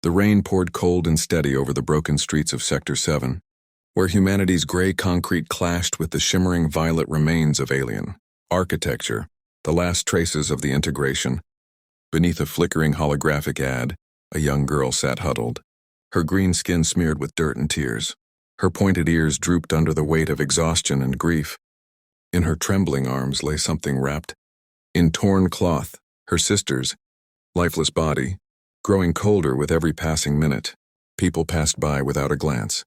The rain poured cold and steady over the broken streets of Sector 7, where humanity's gray concrete clashed with the shimmering violet remains of alien architecture, the last traces of the integration. Beneath a flickering holographic ad, a young girl sat huddled, her green skin smeared with dirt and tears. Her pointed ears drooped under the weight of exhaustion and grief. In her trembling arms lay something wrapped in torn cloth, her sister's lifeless body, growing colder with every passing minute. People passed by without a glance.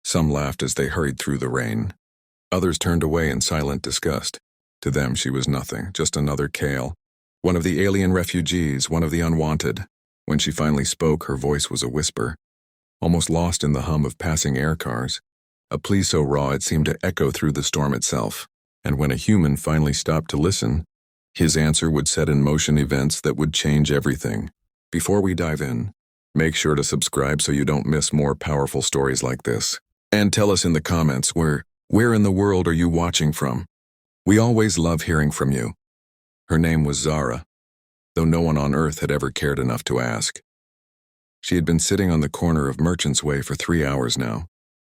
Some laughed as they hurried through the rain. Others turned away in silent disgust. To them she was nothing, just another Kale. One of the alien refugees, one of the unwanted. When she finally spoke, her voice was a whisper, almost lost in the hum of passing air cars. A plea so raw it seemed to echo through the storm itself. And when a human finally stopped to listen, his answer would set in motion events that would change everything. Before we dive in, make sure to subscribe so you don't miss more powerful stories like this. And tell us in the comments where in the world are you watching from? We always love hearing from you. Her name was Zara, though no one on Earth had ever cared enough to ask. She had been sitting on the corner of Merchant's Way for 3 hours now,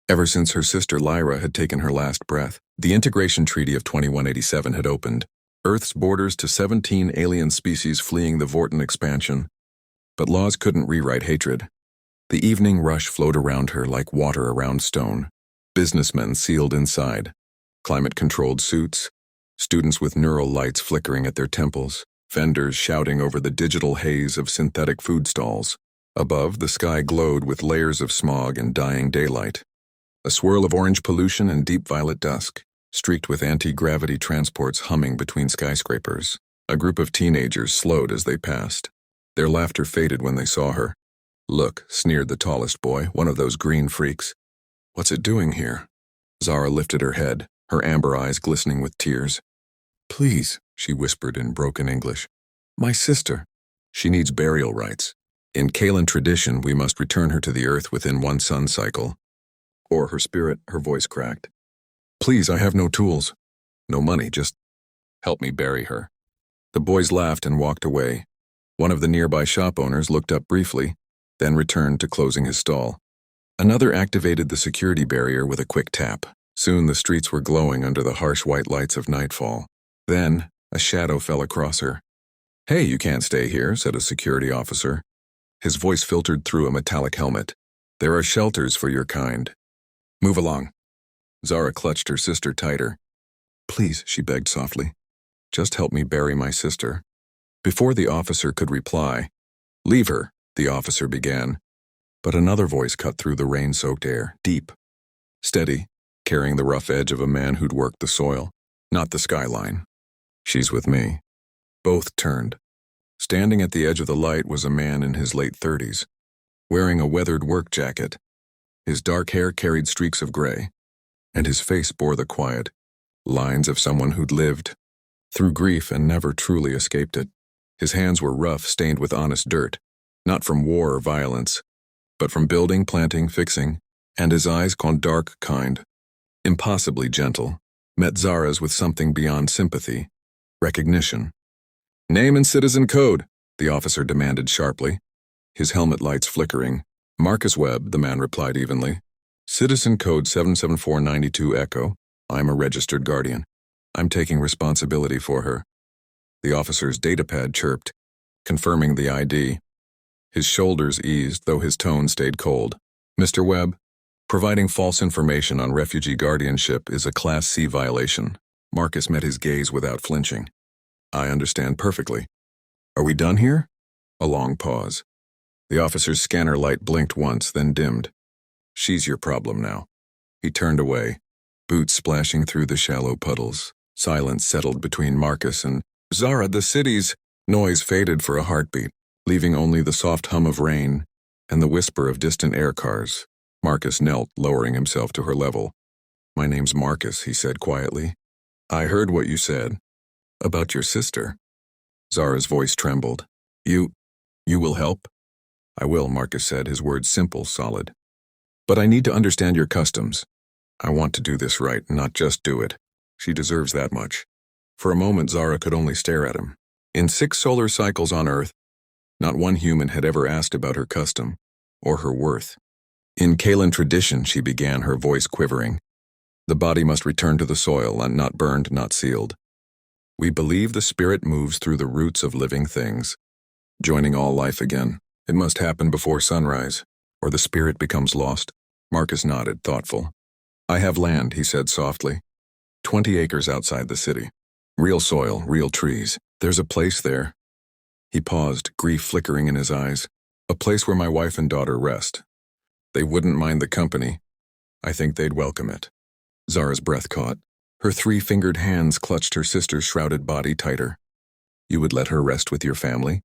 ever since her sister Lyra had taken her last breath. The Integration Treaty of 2187 had opened, Earth's borders to 17 alien species fleeing the Vorten expansion. But laws couldn't rewrite hatred. The evening rush flowed around her like water around stone. Businessmen sealed inside, climate-controlled suits, students with neural lights flickering at their temples, vendors shouting over the digital haze of synthetic food stalls. Above, the sky glowed with layers of smog and dying daylight. A swirl of orange pollution and deep violet dusk, streaked with anti-gravity transports humming between skyscrapers. A group of teenagers slowed as they passed. Their laughter faded when they saw her. "Look," sneered the tallest boy, one of those green freaks. "What's it doing here?" Zara lifted her head, her amber eyes glistening with tears. "Please," she whispered in broken English. "My sister. She needs burial rites. In Kalan tradition, we must return her to the earth within 1 sun cycle. Or her spirit," her voice cracked. "Please, I have no tools. No money, just help me bury her." The boys laughed and walked away. One of the nearby shop owners looked up briefly, then returned to closing his stall. Another activated the security barrier with a quick tap. Soon the streets were glowing under the harsh white lights of nightfall. Then, a shadow fell across her. "Hey, you can't stay here," said a security officer. His voice filtered through a metallic helmet. "There are shelters for your kind. Move along." Zara clutched her sister tighter. "Please," she begged softly. "Just help me bury my sister." Before the officer could reply, "Leave her," the officer began. But another voice cut through the rain-soaked air, deep, steady, carrying the rough edge of a man who'd worked the soil, not the skyline. "She's with me." Both turned. Standing at the edge of the light was a man in his late 30s, wearing a weathered work jacket. His dark hair carried streaks of gray, and his face bore the quiet lines of someone who'd lived through grief and never truly escaped it. His hands were rough, stained with honest dirt, not from war or violence, but from building, planting, fixing, and his eyes gone dark, kind, impossibly gentle, met Zara's with something beyond sympathy, recognition. "Name and citizen code," the officer demanded sharply, his helmet lights flickering. "Marcus Webb," the man replied evenly. "Citizen code 77492 Echo. I'm a registered guardian. I'm taking responsibility for her." The officer's datapad chirped, confirming the ID. His shoulders eased, though his tone stayed cold. "Mr. Webb, providing false information on refugee guardianship is a Class C violation." Marcus met his gaze without flinching. "I understand perfectly. Are we done here?" A long pause. The officer's scanner light blinked once, then dimmed. "She's your problem now." He turned away, boots splashing through the shallow puddles. Silence settled between Marcus and Zara. The city's noise faded for a heartbeat, leaving only the soft hum of rain and the whisper of distant air cars. Marcus knelt, lowering himself to her level. "My name's Marcus," he said quietly. "I heard what you said. About your sister." Zara's voice trembled. You will help?" "I will," Marcus said, his words simple, solid. "But I need to understand your customs. I want to do this right, not just do it. She deserves that much." For a moment, Zara could only stare at him. In 6 solar cycles on Earth, not one human had ever asked about her custom. or her worth. In Kalan tradition, she began, her voice quivering. The body must return to the soil, and not burned, not sealed. We believe the spirit moves through the roots of living things, joining all life again. It must happen before sunrise, or the spirit becomes lost. Marcus nodded, thoughtful. I have land, he said softly. 20 acres outside the city. Real soil, real trees. There's a place there. He paused, grief flickering in his eyes. A place where my wife and daughter rest. They wouldn't mind the company. I think they'd welcome it. Zara's breath caught. Her 3-fingered hands clutched her sister's shrouded body tighter. You would let her rest with your family?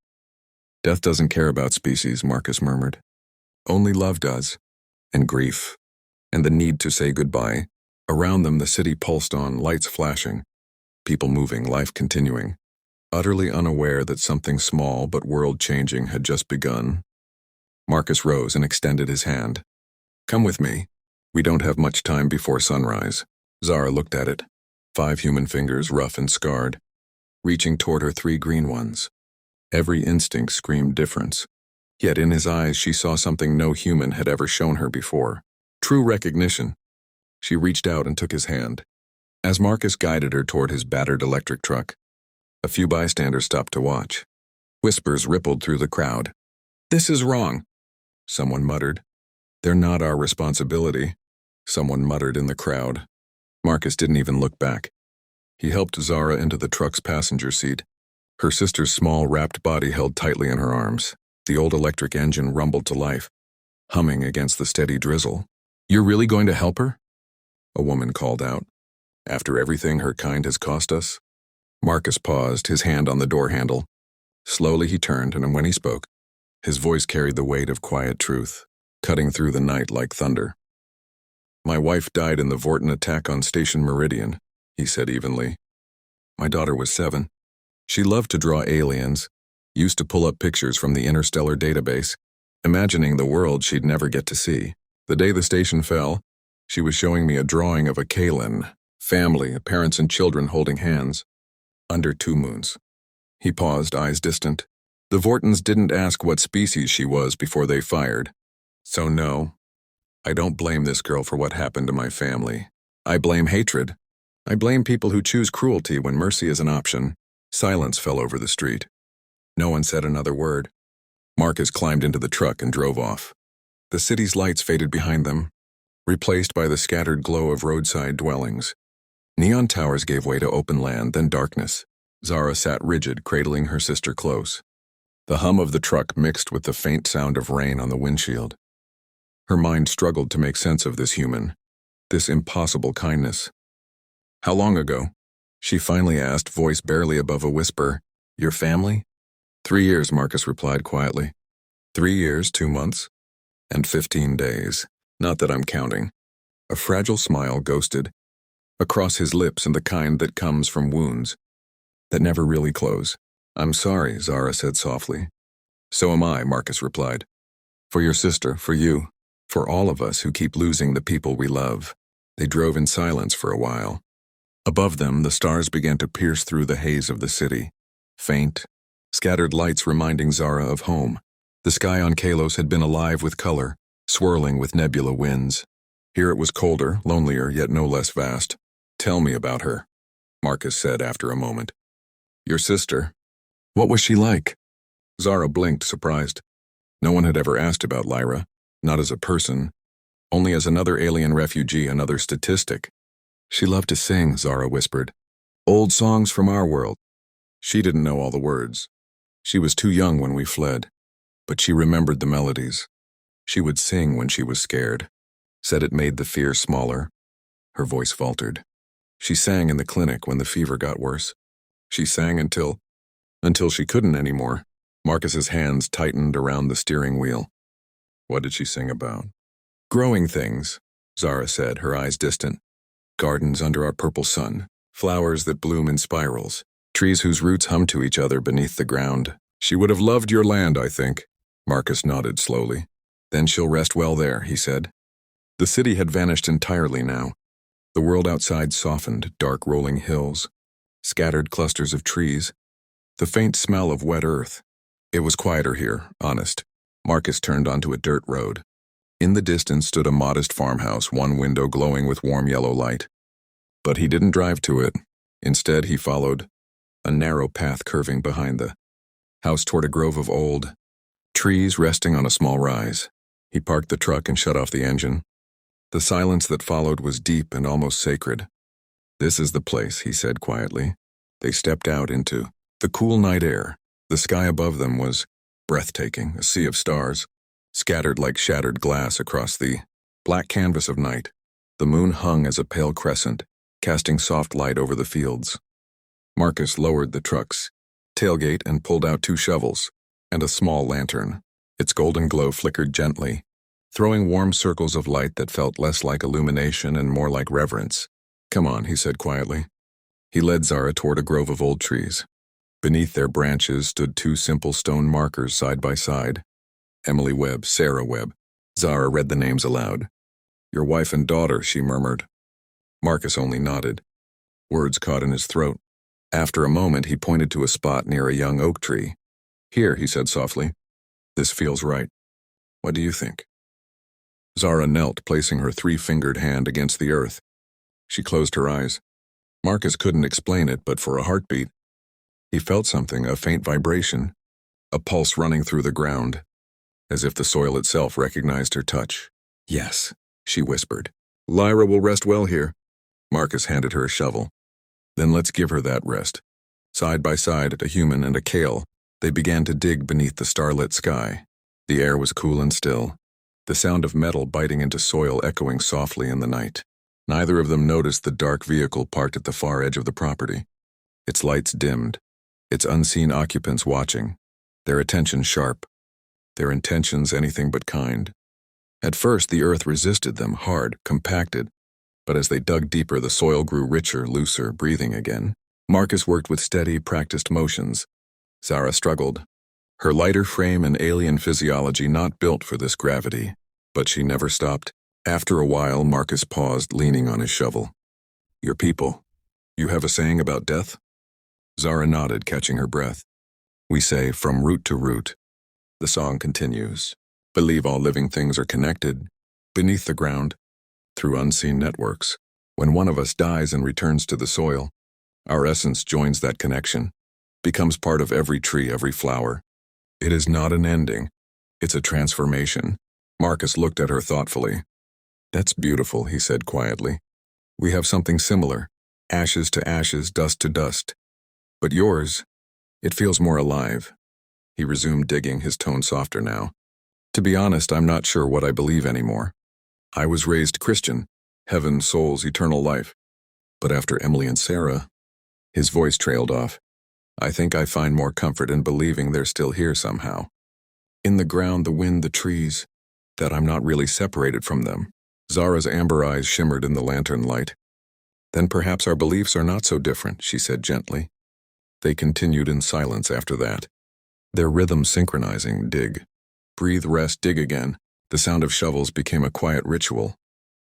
Death doesn't care about species, Marcus murmured. Only love does. And grief. And the need to say goodbye. Around them the city pulsed on, lights flashing. People moving, life continuing. Utterly unaware that something small but world-changing had just begun. Marcus rose and extended his hand. Come with me. We don't have much time before sunrise. Zara looked at it. 5 human fingers, rough and scarred, reaching toward her 3 green ones. Every instinct screamed difference. Yet in his eyes she saw something no human had ever shown her before. True recognition. She reached out and took his hand. As Marcus guided her toward his battered electric truck, a few bystanders stopped to watch. Whispers rippled through the crowd. This is wrong, someone muttered. They're not our responsibility, someone muttered in the crowd. Marcus didn't even look back. He helped Zara into the truck's passenger seat. Her sister's small, wrapped body held tightly in her arms. The old electric engine rumbled to life, humming against the steady drizzle. You're really going to help her? A woman called out. After everything her kind has cost us? Marcus paused, his hand on the door handle. Slowly he turned, and when he spoke, his voice carried the weight of quiet truth, cutting through the night like thunder. My wife died in the Vorton attack on Station Meridian, he said evenly. My daughter was 7. She loved to draw aliens, used to pull up pictures from the interstellar database, imagining the world she'd never get to see. The day the station fell, she was showing me a drawing of a Kalan, family, parents and children holding hands, under 2 moons. He paused, eyes distant. The Vortons didn't ask what species she was before they fired. So no, I don't blame this girl for what happened to my family. I blame hatred. I blame people who choose cruelty when mercy is an option. Silence fell over the street. No one said another word. Marcus climbed into the truck and drove off. The city's lights faded behind them, replaced by the scattered glow of roadside dwellings. Neon towers gave way to open land, then darkness. Zara sat rigid, cradling her sister close. The hum of the truck mixed with the faint sound of rain on the windshield. Her mind struggled to make sense of this human, this impossible kindness. How long ago? She finally asked, voice barely above a whisper. Your family? 3 years, Marcus replied quietly. 3 years, 2 months, and 15 days. Not that I'm counting. A fragile smile ghosted across his lips, and the kind that comes from wounds that never really close. I'm sorry, Zara said softly. So am I, Marcus replied. For your sister, for you, for all of us who keep losing the people we love. They drove in silence for a while. Above them, the stars began to pierce through the haze of the city. Faint, scattered lights reminding Zara of home. The sky on Kalos had been alive with color, swirling with nebula winds. Here it was colder, lonelier, yet no less vast. Tell me about her, Marcus said after a moment. Your sister. What was she like? Zara blinked, surprised. No one had ever asked about Lyra, not as a person, only as another alien refugee, another statistic. She loved to sing, Zara whispered. Old songs from our world. She didn't know all the words. She was too young when we fled, but she remembered the melodies. She would sing when she was scared, said it made the fear smaller. Her voice faltered. She sang in the clinic when the fever got worse. She sang until she couldn't anymore. Marcus's hands tightened around the steering wheel. What did she sing about? Growing things, Zara said, her eyes distant. Gardens under our purple sun, flowers that bloom in spirals, trees whose roots hum to each other beneath the ground. She would have loved your land, I think. Marcus nodded slowly. Then she'll rest well there, he said. The city had vanished entirely now. The world outside softened, dark rolling hills, scattered clusters of trees, the faint smell of wet earth. It was quieter here, honest, Marcus turned onto a dirt road. In the distance stood a modest farmhouse, one window glowing with warm yellow light. But he didn't drive to it. Instead, he followed a narrow path curving behind the house toward a grove of old trees resting on a small rise. He parked the truck and shut off the engine. The silence that followed was deep and almost sacred. "This is the place," he said quietly. They stepped out into the cool night air. The sky above them was breathtaking, a sea of stars, scattered like shattered glass across the black canvas of night. The moon hung as a pale crescent, casting soft light over the fields. Marcus lowered the truck's tailgate and pulled out 2 shovels and a small lantern. Its golden glow flickered gently, throwing warm circles of light that felt less like illumination and more like reverence. "Come on," he said quietly. He led Zara toward a grove of old trees. Beneath their branches stood 2 simple stone markers side by side. Emily Webb, Sarah Webb. Zara read the names aloud. "Your wife and daughter," she murmured. Marcus only nodded. Words caught in his throat. After a moment, he pointed to a spot near a young oak tree. "Here," he said softly. "This feels right. What do you think?" Zara knelt, placing her 3-fingered hand against the earth. She closed her eyes. Marcus couldn't explain it, but for a heartbeat, he felt something, a faint vibration, a pulse running through the ground, as if the soil itself recognized her touch. "Yes," she whispered. "Lyra will rest well here." Marcus handed her a shovel. "Then let's give her that rest." Side by side, a human and a Kale, they began to dig beneath the starlit sky. The air was cool and still, the sound of metal biting into soil echoing softly in the night. Neither of them noticed the dark vehicle parked at the far edge of the property. Its lights dimmed, its unseen occupants watching, their attention sharp, their intentions anything but kind. At first, the earth resisted them, hard, compacted, but as they dug deeper, the soil grew richer, looser, breathing again. Marcus worked with steady, practiced motions. Zara struggled, her lighter frame and alien physiology not built for this gravity, but she never stopped. After a while, Marcus paused, leaning on his shovel. "Your people, you have a saying about death?" Zara nodded, catching her breath. "We say, from root to root." The song continues. "Believe all living things are connected, beneath the ground, through unseen networks. When one of us dies and returns to the soil, our essence joins that connection, becomes part of every tree, every flower. It is not an ending, it's a transformation." Marcus looked at her thoughtfully. "That's beautiful," he said quietly. "We have something similar, ashes to ashes, dust to dust. But yours, it feels more alive." He resumed digging, his tone softer now. "To be honest, I'm not sure what I believe anymore. I was raised Christian, heaven, souls, eternal life. But after Emily and Sarah," his voice trailed off, "I think I find more comfort in believing they're still here somehow. In the ground, the wind, the trees, that I'm not really separated from them." Zara's amber eyes shimmered in the lantern light. "Then perhaps our beliefs are not so different," she said gently. They continued in silence after that, their rhythm synchronizing. Dig, breathe, rest, dig again. The sound of shovels became a quiet ritual,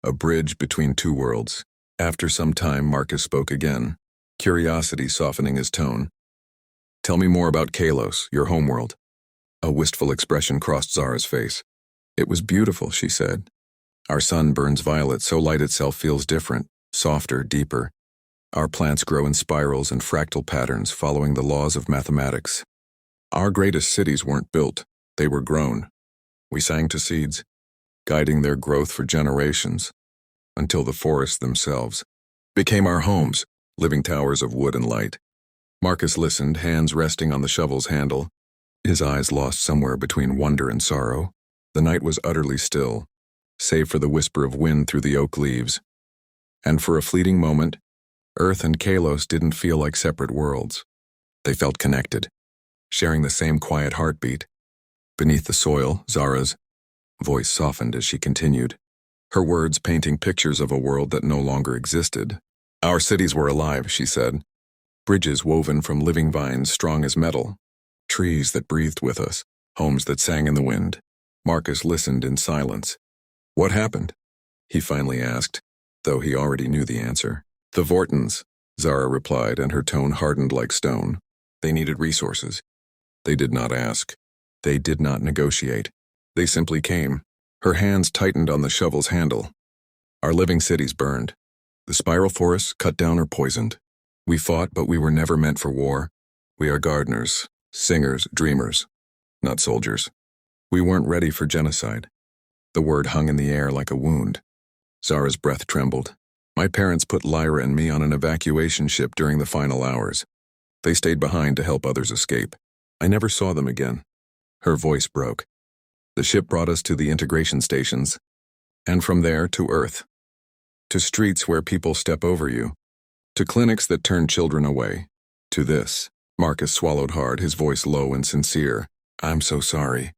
a bridge between 2 worlds. After some time, Marcus spoke again, curiosity softening his tone. "Tell me more about Kalos, your homeworld." A wistful expression crossed Zara's face. "It was beautiful," she said. "Our sun burns violet, so light itself feels different, softer, deeper. Our plants grow in spirals and fractal patterns, following the laws of mathematics. Our greatest cities weren't built, they were grown. We sang to seeds, guiding their growth for generations, until the forests themselves became our homes, living towers of wood and light." Marcus listened, hands resting on the shovel's handle, his eyes lost somewhere between wonder and sorrow. The night was utterly still, save for the whisper of wind through the oak leaves. And for a fleeting moment, Earth and Kalos didn't feel like separate worlds. They felt connected, sharing the same quiet heartbeat. Beneath the soil, Zara's voice softened as she continued, her words painting pictures of a world that no longer existed. "Our cities were alive," she said. "Bridges woven from living vines strong as metal. Trees that breathed with us, homes that sang in the wind." Marcus listened in silence. "What happened?" he finally asked, though he already knew the answer. "The Vortons," Zara replied, and her tone hardened like stone. "They needed resources. They did not ask. They did not negotiate. They simply came. Her hands tightened on the shovel's handle. Our living cities burned. The spiral forests cut down or poisoned. We fought, but we were never meant for war. We are gardeners, singers, dreamers, not soldiers. We weren't ready for genocide. The word hung in the air like a wound. Zara's breath trembled. My parents put Lyra and me on an evacuation ship during the final hours. They stayed behind to help others escape. I never saw them again. Her voice broke. The ship brought us to the integration stations, and from there to Earth. To streets where people step over you. To clinics that turn children away. To this. Marcus swallowed hard, his voice low and sincere. I'm so sorry.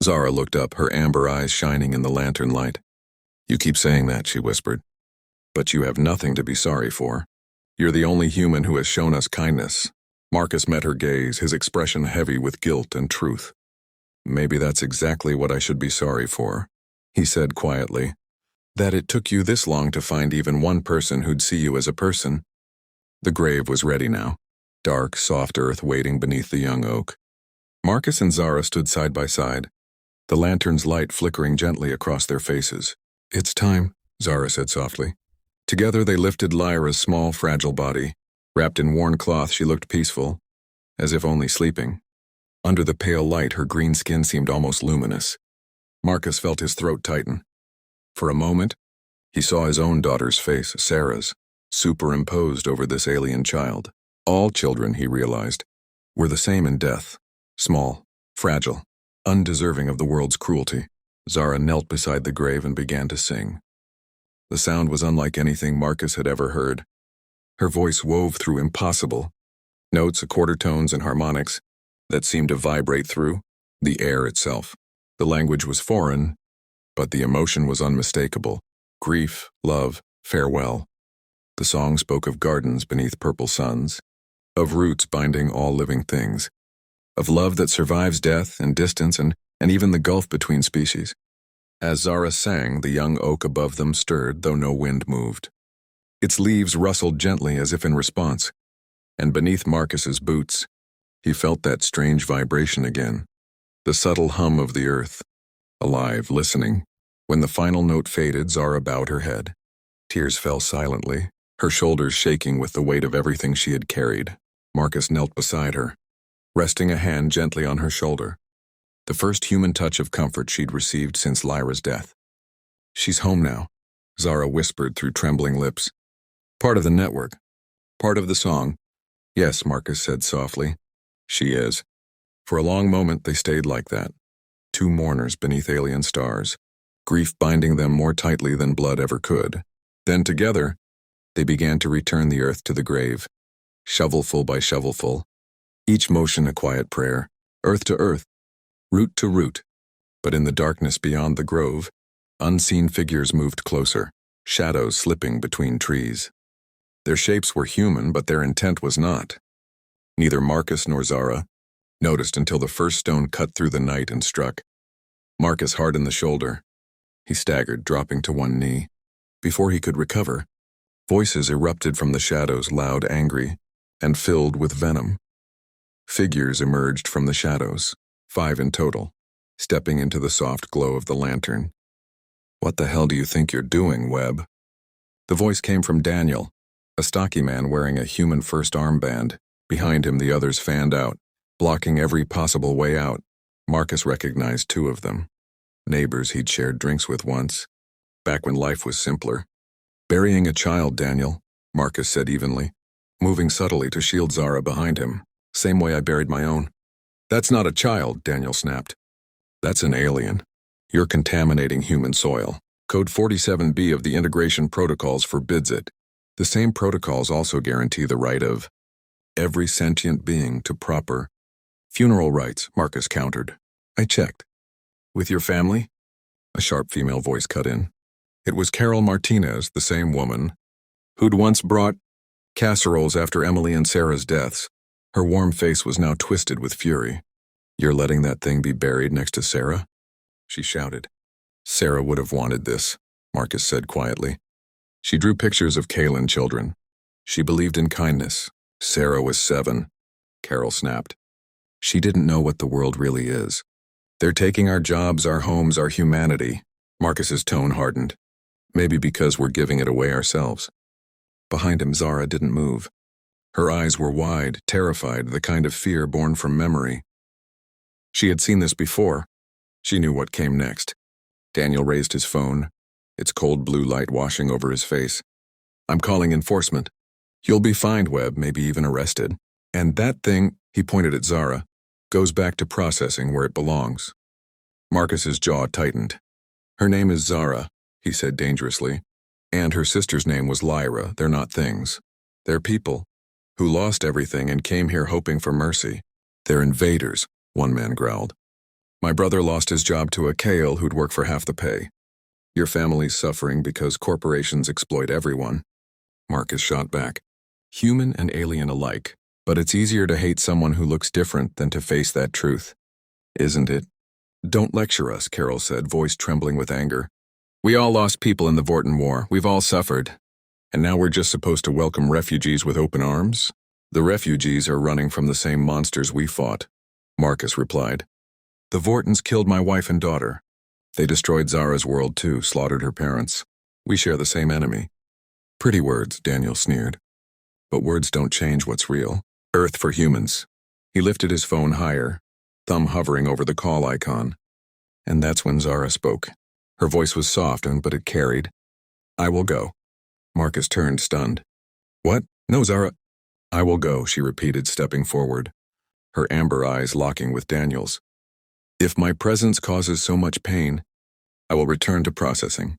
Zara looked up, her amber eyes shining in the lantern light. You keep saying that, she whispered. But you have nothing to be sorry for. You're the only human who has shown us kindness. Marcus met her gaze, his expression heavy with guilt and truth. Maybe that's exactly what I should be sorry for, he said quietly. That it took you this long to find even one person who'd see you as a person. The grave was ready now. Dark, soft earth waiting beneath the young oak. Marcus and Zara stood side by side, the lantern's light flickering gently across their faces. It's time, Zara said softly. Together they lifted Lyra's small, fragile body. Wrapped in worn cloth, she looked peaceful, as if only sleeping. Under the pale light, her green skin seemed almost luminous. Marcus felt his throat tighten. For a moment, he saw his own daughter's face, Sarah's, superimposed over this alien child. All children, he realized, were the same in death. Small, fragile, undeserving of the world's cruelty. Zara knelt beside the grave and began to sing. The sound was unlike anything Marcus had ever heard. Her voice wove through impossible notes, quarter tones, and harmonics that seemed to vibrate through the air itself. The language was foreign, but the emotion was unmistakable. Grief, love, farewell. The song spoke of gardens beneath purple suns, of roots binding all living things, of love that survives death and distance and even the gulf between species. As Zara sang, the young oak above them stirred, though no wind moved. Its leaves rustled gently as if in response, and beneath Marcus's boots, he felt that strange vibration again, the subtle hum of the earth, alive, listening. When the final note faded, Zara bowed her head. Tears fell silently, her shoulders shaking with the weight of everything she had carried. Marcus knelt beside her, resting a hand gently on her shoulder. The first human touch of comfort she'd received since Lyra's death. She's home now, Zara whispered through trembling lips. Part of the network. Part of the song. Yes, Marcus said softly. She is. For a long moment they stayed like that. Two mourners beneath alien stars, grief binding them more tightly than blood ever could. Then together, they began to return the earth to the grave, shovelful by shovelful, each motion a quiet prayer, earth to earth, root to root. But in the darkness beyond the grove, unseen figures moved closer, shadows slipping between trees. Their shapes were human, but their intent was not. Neither Marcus nor Zara noticed until the first stone cut through the night and struck. Marcus hardened the shoulder. He staggered, dropping to one knee. Before he could recover, voices erupted from the shadows, loud, angry, and filled with venom. Figures emerged from the shadows, 5 in total, stepping into the soft glow of the lantern. What the hell do you think you're doing, Webb? The voice came from Daniel, a stocky man wearing a human-first armband. Behind him, the others fanned out, blocking every possible way out. Marcus recognized 2 of them. Neighbors he'd shared drinks with once, back when life was simpler. Burying a child, Daniel, Marcus said evenly, moving subtly to shield Zara behind him. Same way I buried my own. That's not a child, Daniel snapped. That's an alien. You're contaminating human soil. Code 47B of the integration protocols forbids it. The same protocols also guarantee the right of every sentient being to proper funeral rites, Marcus countered. I checked. With your family? A sharp female voice cut in. It was Carol Martinez, the same woman, who'd once brought casseroles after Emily and Sarah's deaths. Her warm face was now twisted with fury. You're letting that thing be buried next to Sarah? She shouted. Sarah would have wanted this, Marcus said quietly. She drew pictures of Kaylin children. She believed in kindness. Sarah was 7. Carol snapped. She didn't know what the world really is. They're taking our jobs, our homes, our humanity. Marcus's tone hardened. Maybe because we're giving it away ourselves. Behind him, Zara didn't move. Her eyes were wide, terrified, the kind of fear born from memory. She had seen this before. She knew what came next. Daniel raised his phone, its cold blue light washing over his face. I'm calling enforcement. You'll be fined, Webb, maybe even arrested. And that thing, he pointed at Zara, goes back to processing where it belongs. Marcus's jaw tightened. Her name is Zara, he said dangerously, and her sister's name was Lyra. They're not things. They're people who lost everything and came here hoping for mercy. They're invaders, one man growled. My brother lost his job to a Kale who'd work for half the pay. Your family's suffering because corporations exploit everyone. Marcus shot back. Human and alien alike, but it's easier to hate someone who looks different than to face that truth. Isn't it? Don't lecture us, Carol said, voice trembling with anger. We all lost people in the Vorten War. We've all suffered. And now we're just supposed to welcome refugees with open arms? The refugees are running from the same monsters we fought, Marcus replied. The Vortens killed my wife and daughter. They destroyed Zara's world too, slaughtered her parents. We share the same enemy. Pretty words, Daniel sneered. But words don't change what's real. Earth for humans. He lifted his phone higher, thumb hovering over the call icon. And that's when Zara spoke. Her voice was soft, but it carried. I will go. Marcus turned, stunned. What? No, Zara. I will go, she repeated, stepping forward, her amber eyes locking with Daniel's. If my presence causes so much pain, I will return to processing.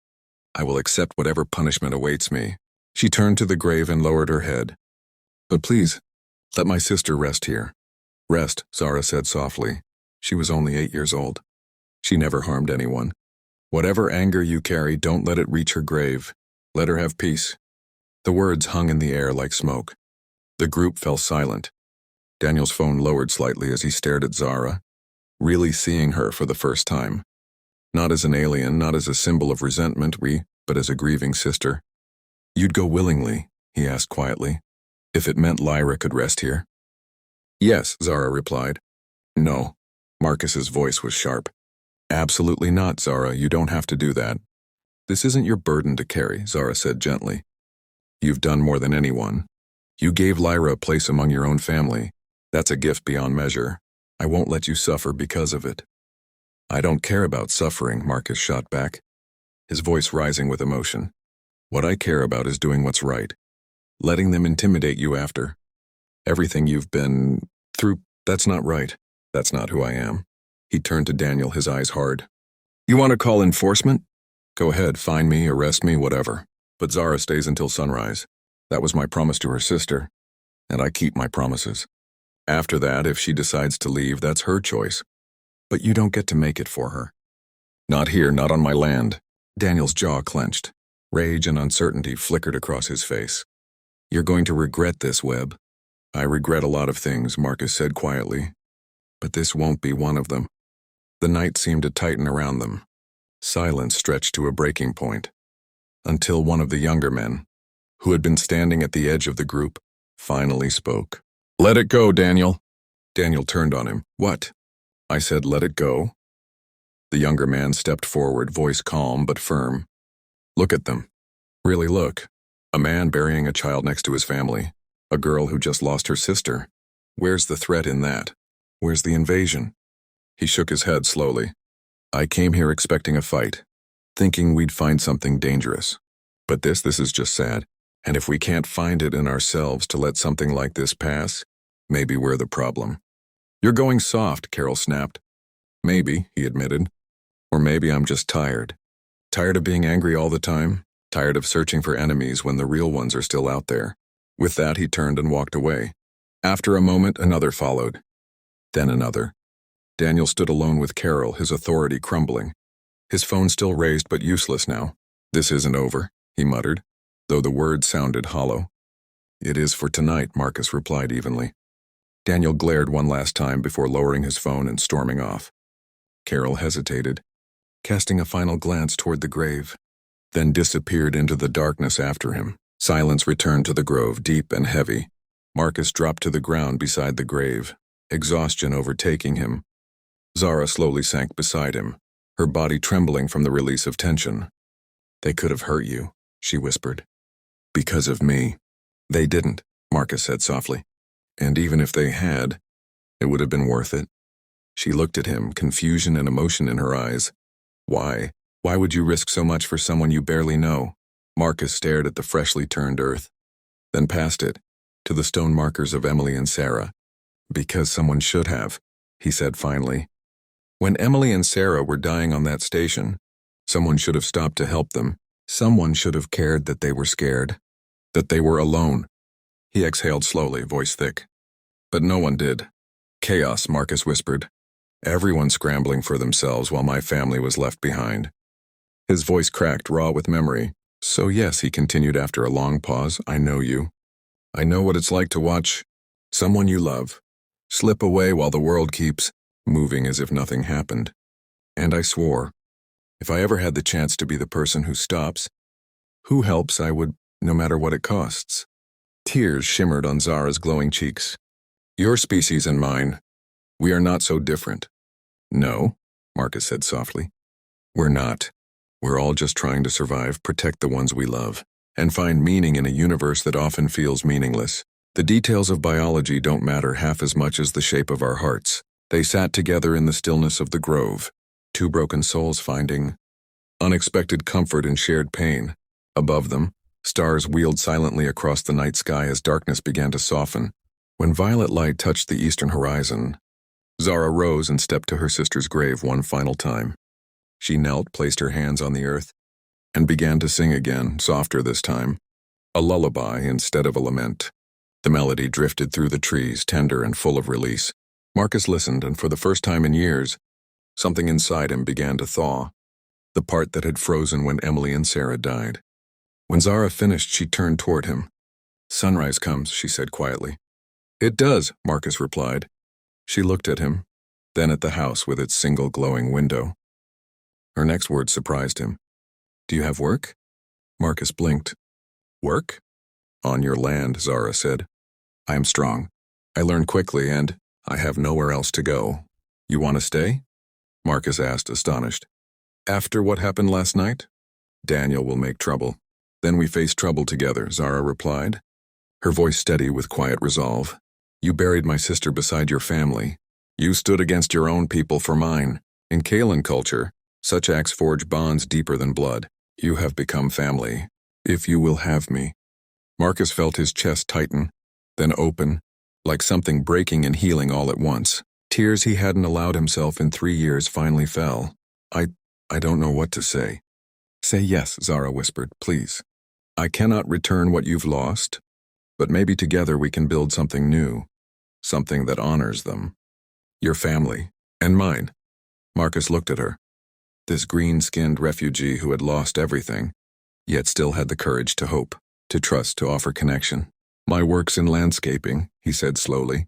I will accept whatever punishment awaits me. She turned to the grave and lowered her head. But please, let my sister rest here. Rest, Zara said softly. She was only 8 years old. She never harmed anyone. Whatever anger you carry, don't let it reach her grave. Let her have peace. The words hung in the air like smoke. The group fell silent. Daniel's phone lowered slightly as he stared at Zara, really seeing her for the first time. Not as an alien, not as a symbol of resentment, but as a grieving sister. You'd go willingly, he asked quietly, if it meant Lyra could rest here? Yes, Zara replied. No. Marcus's voice was sharp. Absolutely not, Zara, you don't have to do that. This isn't your burden to carry, Zara said gently. You've done more than anyone. You gave Lyra a place among your own family. That's a gift beyond measure. I won't let you suffer because of it. I don't care about suffering, Marcus shot back, his voice rising with emotion. What I care about is doing what's right. Letting them intimidate you after. Everything you've been through, that's not right. That's not who I am. He turned to Daniel, his eyes hard. You want to call enforcement? Go ahead, find me, arrest me, whatever. But Zara stays until sunrise. That was my promise to her sister, and I keep my promises. After that, if she decides to leave, that's her choice. But you don't get to make it for her. Not here, not on my land. Daniel's jaw clenched. Rage and uncertainty flickered across his face. You're going to regret this, Webb. I regret a lot of things, Marcus said quietly. But this won't be one of them. The night seemed to tighten around them. Silence stretched to a breaking point. Until one of the younger men, who had been standing at the edge of the group, finally spoke. Let it go, Daniel. Daniel turned on him. What? I said, let it go. The younger man stepped forward, voice calm but firm. Look at them. Really look. A man burying a child next to his family. A girl who just lost her sister. Where's the threat in that? Where's the invasion? He shook his head slowly. I came here expecting a fight, thinking we'd find something dangerous. But this is just sad. And if we can't find it in ourselves to let something like this pass, maybe we're the problem. You're going soft, Carol snapped. Maybe, he admitted. Or maybe I'm just tired. Tired of being angry all the time. Tired of searching for enemies when the real ones are still out there. With that, he turned and walked away. After a moment, another followed. Then another. Daniel stood alone with Carol, his authority crumbling. His phone still raised but useless now. This isn't over, he muttered, though the words sounded hollow. It is for tonight, Marcus replied evenly. Daniel glared one last time before lowering his phone and storming off. Carol hesitated, casting a final glance toward the grave, then disappeared into the darkness after him. Silence returned to the grove, deep and heavy. Marcus dropped to the ground beside the grave, exhaustion overtaking him. Zara slowly sank beside him, her body trembling from the release of tension. "They could have hurt you," she whispered. "Because of me." "They didn't," Marcus said softly. "And even if they had, it would have been worth it." She looked at him, confusion and emotion in her eyes. "Why? Why would you risk so much for someone you barely know?" Marcus stared at the freshly turned earth, then past it, to the stone markers of Emily and Sarah. "Because someone should have," he said finally. "When Emily and Sarah were dying on that station, someone should have stopped to help them. Someone should have cared that they were scared, that they were alone." He exhaled slowly, voice thick. "But no one did." "Chaos," Marcus whispered. "Everyone scrambling for themselves while my family was left behind." His voice cracked, raw with memory. "So yes," he continued after a long pause, "I know you. I know what it's like to watch someone you love slip away while the world keeps moving as if nothing happened. And I swore, if I ever had the chance to be the person who stops, who helps, I would, no matter what it costs." Tears shimmered on Zara's glowing cheeks. "Your species and mine, we are not so different." "No," Marcus said softly. "We're not. We're all just trying to survive, protect the ones we love, and find meaning in a universe that often feels meaningless. The details of biology don't matter half as much as the shape of our hearts." They sat together in the stillness of the grove, two broken souls finding unexpected comfort in shared pain. Above them, stars wheeled silently across the night sky as darkness began to soften. When violet light touched the eastern horizon, Zara rose and stepped to her sister's grave one final time. She knelt, placed her hands on the earth, and began to sing again, softer this time, a lullaby instead of a lament. The melody drifted through the trees, tender and full of release. Marcus listened, and for the first time in years, something inside him began to thaw, the part that had frozen when Emily and Sarah died. When Zara finished, she turned toward him. "Sunrise comes," she said quietly. "It does," Marcus replied. She looked at him, then at the house with its single glowing window. Her next words surprised him. "Do you have work?" Marcus blinked. "Work?" "On your land," Zara said. "I am strong. I learn quickly, and I have nowhere else to go." "You want to stay?" Marcus asked, astonished. "After what happened last night? Daniel will make trouble." "Then we face trouble together," Zara replied, her voice steady with quiet resolve. "You buried my sister beside your family. You stood against your own people for mine. In Kalan culture, such acts forge bonds deeper than blood. You have become family, if you will have me." Marcus felt his chest tighten, then open, like something breaking and healing all at once. Tears he hadn't allowed himself in 3 years finally fell. I don't know what to say." "Say yes," Zara whispered, "please. I cannot return what you've lost, but maybe together we can build something new, something that honors them. Your family, and mine." Marcus looked at her. This green-skinned refugee who had lost everything, yet still had the courage to hope, to trust, to offer connection. "My work's in landscaping," he said slowly.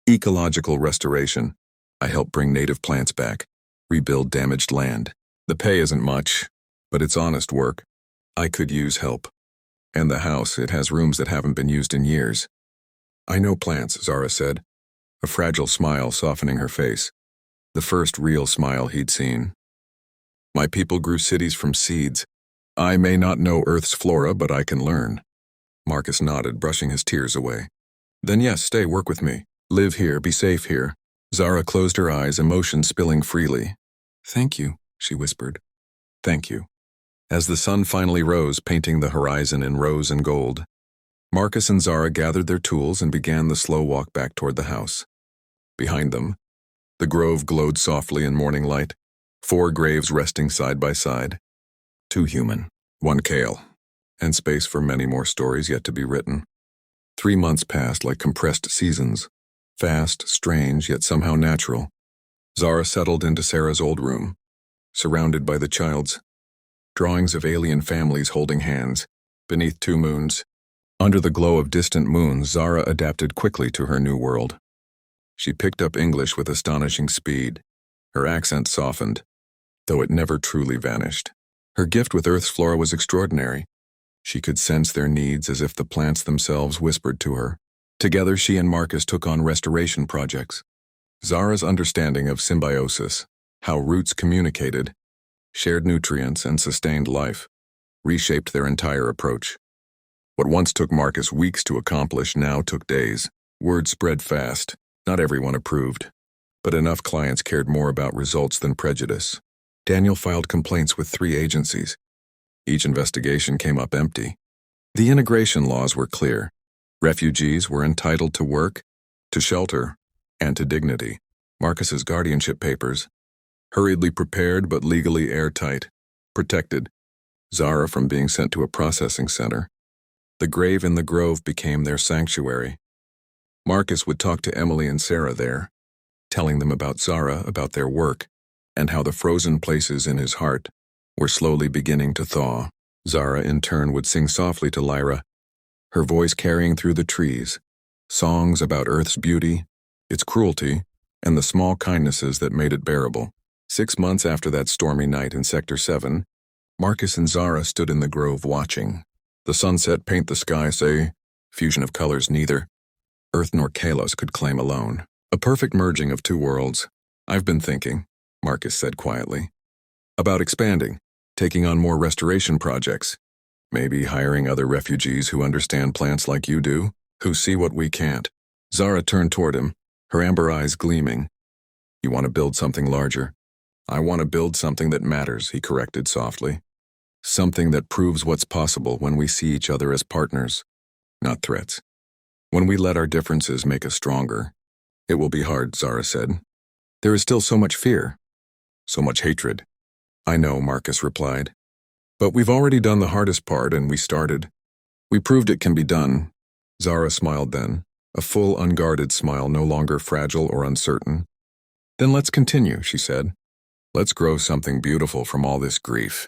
"Ecological restoration. I help bring native plants back, rebuild damaged land. The pay isn't much, but it's honest work. I could use help. And the house, it has rooms that haven't been used in years." "I know plants," Zara said, a fragile smile softening her face, the first real smile he'd seen. "My people grew cities from seeds. I may not know Earth's flora, but I can learn." Marcus nodded, brushing his tears away. "Then yes, stay, work with me. Live here, be safe here." Zara closed her eyes, emotion spilling freely. "Thank you," she whispered. "Thank you." As the sun finally rose, painting the horizon in rose and gold, Marcus and Zara gathered their tools and began the slow walk back toward the house. Behind them, the grove glowed softly in morning light, 4 graves resting side by side. 2 human, 1 Kale, and space for many more stories yet to be written. 3 months passed like compressed seasons, fast, strange, yet somehow natural. Zara settled into Sarah's old room, surrounded by the child's drawings of alien families holding hands, beneath 2 moons. Under the glow of distant moons, Zara adapted quickly to her new world. She picked up English with astonishing speed. Her accent softened, though it never truly vanished. Her gift with Earth's flora was extraordinary. She could sense their needs as if the plants themselves whispered to her. Together, she and Marcus took on restoration projects. Zara's understanding of symbiosis, how roots communicated, shared nutrients, and sustained life, reshaped their entire approach. What once took Marcus weeks to accomplish now took days. Word spread fast. Not everyone approved, but enough clients cared more about results than prejudice. Daniel filed complaints with 3 agencies. Each investigation came up empty. The integration laws were clear. Refugees were entitled to work, to shelter, and to dignity. Marcus's guardianship papers, hurriedly prepared but legally airtight, protected Zara from being sent to a processing center. The grave in the grove became their sanctuary. Marcus would talk to Emily and Sarah there, telling them about Zara, about their work, and how the frozen places in his heart were slowly beginning to thaw. Zara, in turn, would sing softly to Lyra, her voice carrying through the trees, songs about Earth's beauty, its cruelty, and the small kindnesses that made it bearable. 6 months after that stormy night in Sector 7, Marcus and Zara stood in the grove watching. The sunset paint the sky, say, fusion of colors neither Earth nor Kalos could claim alone. A perfect merging of 2 worlds. I've been thinking, Marcus said quietly, about expanding, taking on more restoration projects, maybe hiring other refugees who understand plants like you do, who see what we can't. Zara turned toward him, her amber eyes gleaming. You want to build something larger? I want to build something that matters, he corrected softly. Something that proves what's possible when we see each other as partners, not threats. When we let our differences make us stronger. It will be hard, Zara said. There is still so much fear, so much hatred. I know, Marcus replied. But we've already done the hardest part, and we started. We proved it can be done. Zara smiled then, a full, unguarded smile, no longer fragile or uncertain. Then let's continue, she said. Let's grow something beautiful from all this grief.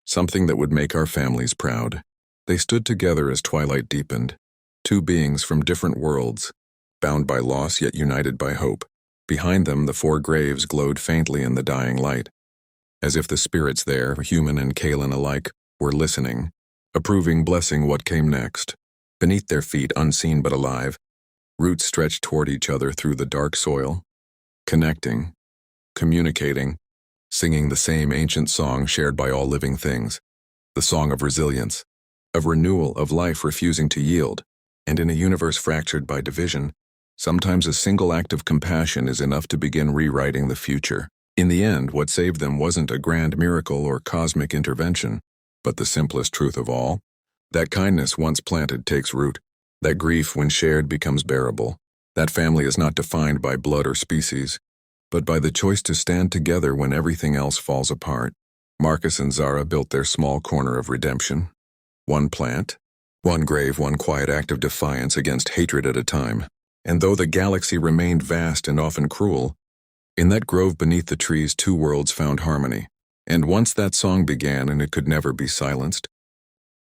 Something that would make our families proud. They stood together as twilight deepened. 2 beings from different worlds, bound by loss yet united by hope. Behind them, the 4 graves glowed faintly in the dying light, as if the spirits there, human and Kalan alike, were listening, approving, blessing what came next. Beneath their feet, unseen but alive, roots stretched toward each other through the dark soil, connecting, communicating, singing the same ancient song shared by all living things, the song of resilience, of renewal, of life refusing to yield. And in a universe fractured by division, sometimes a single act of compassion is enough to begin rewriting the future. In the end, what saved them wasn't a grand miracle or cosmic intervention, but the simplest truth of all, that kindness once planted takes root, that grief when shared becomes bearable. That family is not defined by blood or species, but by the choice to stand together when everything else falls apart. Marcus and Zara built their small corner of redemption. 1 plant, 1 grave, 1 quiet act of defiance against hatred at a time. And though the galaxy remained vast and often cruel, in that grove beneath the trees 2 worlds found harmony. And once that song began, and it could never be silenced,